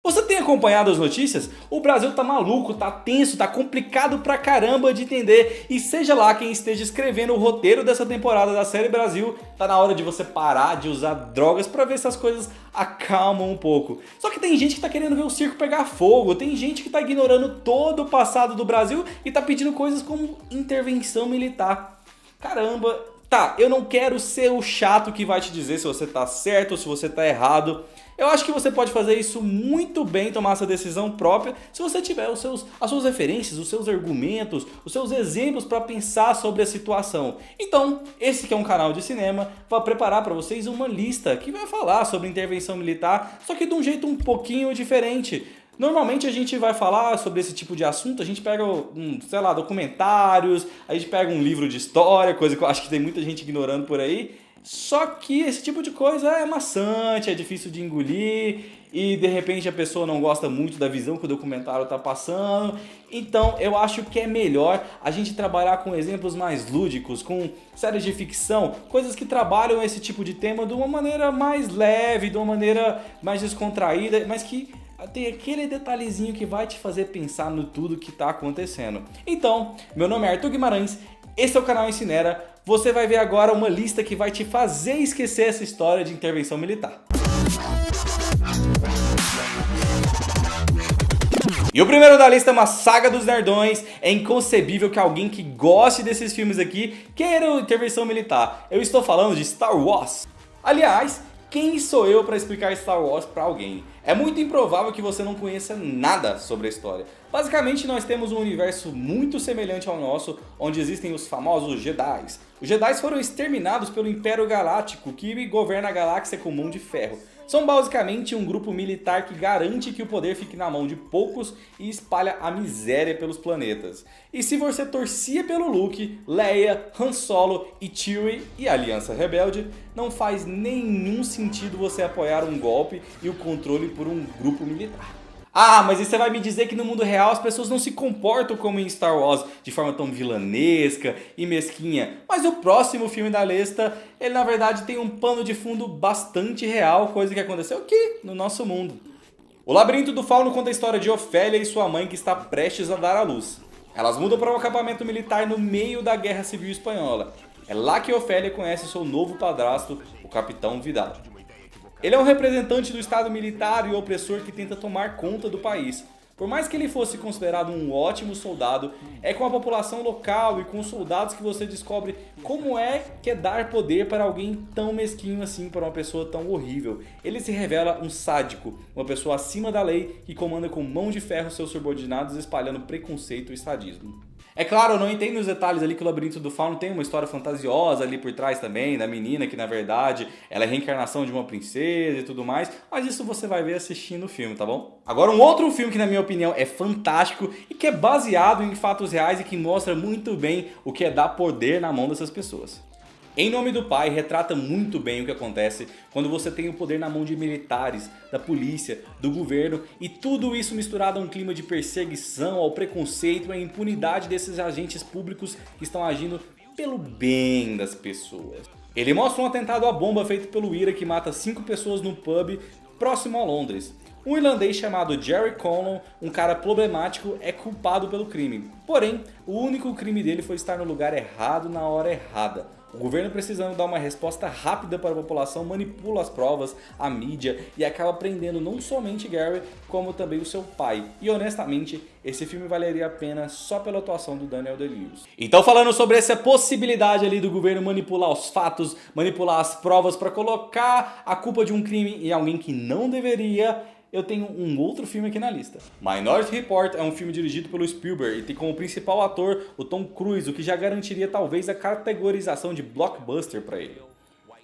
Você tem acompanhado as notícias? O Brasil tá maluco, tá tenso, tá complicado pra caramba de entender. E seja lá quem esteja escrevendo o roteiro dessa temporada da série Brasil, tá na hora de você parar de usar drogas pra ver se as coisas acalmam um pouco. Só que tem gente que tá querendo ver o circo pegar fogo, tem gente que tá ignorando todo o passado do Brasil e tá pedindo coisas como intervenção militar. Caramba, tá, eu não quero ser o chato que vai te dizer se você tá certo ou se você tá errado. Eu acho que você pode fazer isso muito bem, tomar essa decisão própria, se você tiver as suas referências, os seus argumentos, os seus exemplos para pensar sobre a situação. Então, esse que é um canal de cinema, vai preparar para vocês uma lista que vai falar sobre intervenção militar, só que de um jeito um pouquinho diferente. Normalmente a gente vai falar sobre esse tipo de assunto, a gente pega, sei lá, documentários, a gente pega um livro de história, coisa que eu acho que tem muita gente ignorando por aí. Só que esse tipo de coisa é maçante, é difícil de engolir e de repente a pessoa não gosta muito da visão que o documentário está passando. Então eu acho que é melhor a gente trabalhar com exemplos mais lúdicos, com séries de ficção, coisas que trabalham esse tipo de tema de uma maneira mais leve, de uma maneira mais descontraída, mas que tem aquele detalhezinho que vai te fazer pensar no tudo que está acontecendo. Então, meu nome é Arthur Guimarães, esse é o canal Incinera. Você vai ver agora uma lista que vai te fazer esquecer essa história de intervenção militar. E o primeiro da lista é uma saga dos nerdões. É inconcebível que alguém que goste desses filmes aqui queira intervenção militar. Eu estou falando de Star Wars. Aliás, quem sou eu para explicar Star Wars para alguém? É muito improvável que você não conheça nada sobre a história. Basicamente, nós temos um universo muito semelhante ao nosso, onde existem os famosos Jedi. Os Jedi foram exterminados pelo Império Galáctico, que governa a galáxia com mão de ferro. São basicamente um grupo militar que garante que o poder fique na mão de poucos e espalha a miséria pelos planetas. E se você torcia pelo Luke, Leia, Han Solo e Chewie e a Aliança Rebelde, não faz nenhum sentido você apoiar um golpe e o controle por um grupo militar. Ah, mas e você vai me dizer que no mundo real as pessoas não se comportam como em Star Wars, de forma tão vilanesca e mesquinha. Mas o próximo filme da lista, ele na verdade tem um pano de fundo bastante real, coisa que aconteceu aqui no nosso mundo. O Labirinto do Fauno conta a história de Ofélia e sua mãe que está prestes a dar à luz. Elas mudam para um acampamento militar no meio da Guerra Civil Espanhola. É lá que Ofélia conhece seu novo padrasto, o Capitão Vidal. Ele é um representante do Estado militar e opressor que tenta tomar conta do país. Por mais que ele fosse considerado um ótimo soldado, é com a população local e com os soldados que você descobre como é que é dar poder para alguém tão mesquinho assim, para uma pessoa tão horrível. Ele se revela um sádico, uma pessoa acima da lei que comanda com mão de ferro seus subordinados espalhando preconceito e sadismo. É claro, eu não entendo os detalhes ali que o Labirinto do Fauno tem uma história fantasiosa ali por trás também, da menina que na verdade ela é a reencarnação de uma princesa e tudo mais, mas isso você vai ver assistindo o filme, tá bom? Agora um outro filme que na minha opinião é fantástico e que é baseado em fatos reais e que mostra muito bem o que é dar poder na mão dessas pessoas. Em Nome do Pai retrata muito bem o que acontece quando você tem o poder na mão de militares, da polícia, do governo e tudo isso misturado a um clima de perseguição, ao preconceito e à impunidade desses agentes públicos que estão agindo pelo bem das pessoas. Ele mostra um atentado à bomba feito pelo IRA que mata 5 pessoas num pub próximo a Londres. Um irlandês chamado Jerry Conlon, um cara problemático, é culpado pelo crime. Porém, o único crime dele foi estar no lugar errado na hora errada. O governo, precisando dar uma resposta rápida para a população, manipula as provas, a mídia e acaba prendendo não somente Gary, como também o seu pai. E honestamente, esse filme valeria a pena só pela atuação do Daniel Day-Lewis. Então, falando sobre essa possibilidade ali do governo manipular os fatos, manipular as provas para colocar a culpa de um crime em alguém que não deveria, eu tenho um outro filme aqui na lista. Minority Report é um filme dirigido pelo Spielberg e tem como principal ator o Tom Cruise, o que já garantiria talvez a categorização de blockbuster para ele.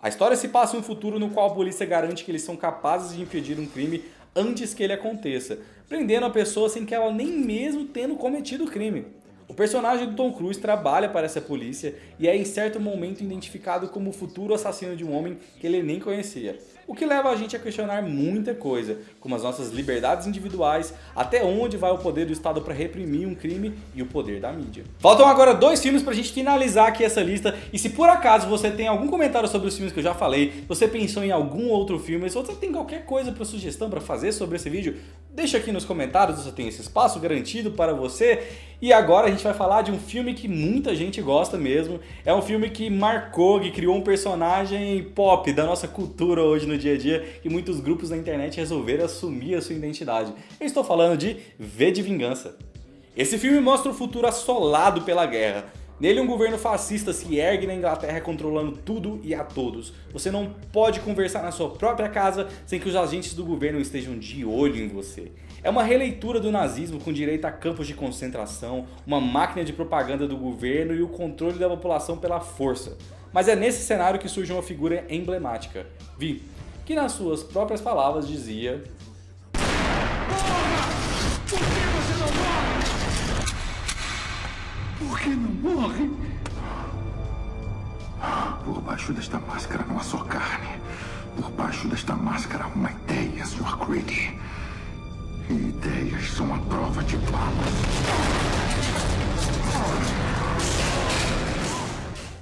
A história se passa em um futuro no qual a polícia garante que eles são capazes de impedir um crime antes que ele aconteça, prendendo a pessoa sem que ela nem mesmo tenha cometido o crime. O personagem do Tom Cruise trabalha para essa polícia e é em certo momento identificado como o futuro assassino de um homem que ele nem conhecia. o que leva a gente a questionar muita coisa, como as nossas liberdades individuais, até onde vai o poder do Estado para reprimir um crime e o poder da mídia. Faltam agora 2 filmes pra gente finalizar aqui essa lista, e se por acaso você tem algum comentário sobre os filmes que eu já falei, você pensou em algum outro filme, se você tem qualquer coisa para sugestão para fazer sobre esse vídeo, deixa aqui nos comentários, você tem esse espaço garantido para você. E agora a gente vai falar de um filme que muita gente gosta mesmo, é um filme que marcou, que criou um personagem pop da nossa cultura hoje no dia a dia, e muitos grupos na internet resolveram assumir a sua identidade. Eu estou falando de V de Vingança. Esse filme mostra o futuro assolado pela guerra. Nele, um governo fascista se ergue na Inglaterra controlando tudo e a todos. Você não pode conversar na sua própria casa sem que os agentes do governo estejam de olho em você. É uma releitura do nazismo com direito a campos de concentração, uma máquina de propaganda do governo e o controle da população pela força. Mas é nesse cenário que surge uma figura emblemática, Vi, que nas suas próprias palavras dizia: Por que não morre? Por baixo desta máscara não há só carne. Por baixo desta máscara há uma ideia, Sr. Creedy. E ideias são a prova de balas.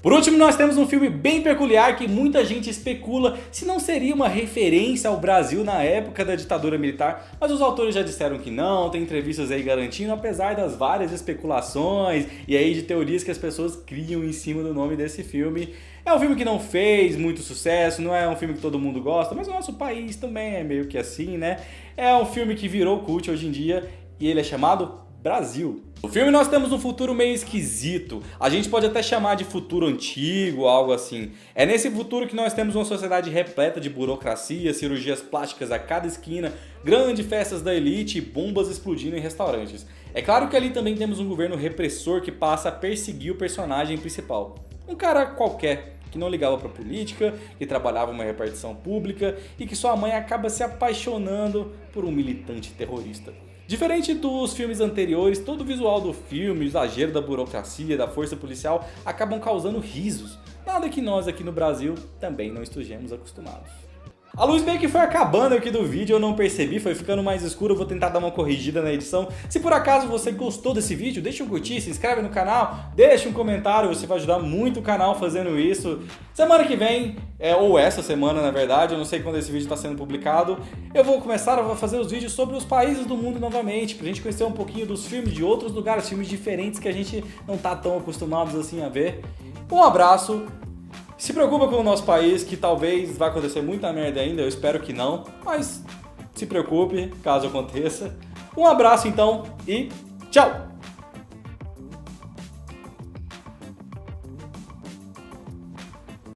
Por último, nós temos um filme bem peculiar que muita gente especula se não seria uma referência ao Brasil na época da ditadura militar, mas os autores já disseram que não, tem entrevistas aí garantindo, apesar das várias especulações e aí de teorias que as pessoas criam em cima do nome desse filme. É um filme que não fez muito sucesso, não é um filme que todo mundo gosta, mas o nosso país também é meio que assim, né? É um filme que virou cult hoje em dia e ele é chamado Brasil. No filme nós temos um futuro meio esquisito, a gente pode até chamar de futuro antigo, algo assim. É nesse futuro que nós temos uma sociedade repleta de burocracia, cirurgias plásticas a cada esquina, grandes festas da elite e bombas explodindo em restaurantes. É claro que ali também temos um governo repressor que passa a perseguir o personagem principal. Um cara qualquer, que não ligava pra política, que trabalhava em uma repartição pública e que sua mãe acaba se apaixonando por um militante terrorista. Diferente dos filmes anteriores, todo o visual do filme, o exagero da burocracia, da força policial, acabam causando risos. Nada que nós aqui no Brasil também não estejamos acostumados. A luz meio que foi acabando aqui do vídeo, eu não percebi, foi ficando mais escuro, eu vou tentar dar uma corrigida na edição. Se por acaso você gostou desse vídeo, deixa um curtir, se inscreve no canal, deixa um comentário, você vai ajudar muito o canal fazendo isso. Semana que vem, ou essa semana na verdade, eu não sei quando esse vídeo está sendo publicado, eu vou fazer os vídeos sobre os países do mundo novamente, pra gente conhecer um pouquinho dos filmes de outros lugares, filmes diferentes que a gente não tá tão acostumados assim a ver. Um abraço. Se preocupa com o nosso país, que talvez vai acontecer muita merda ainda, eu espero que não, mas se preocupe caso aconteça. Um abraço então e tchau!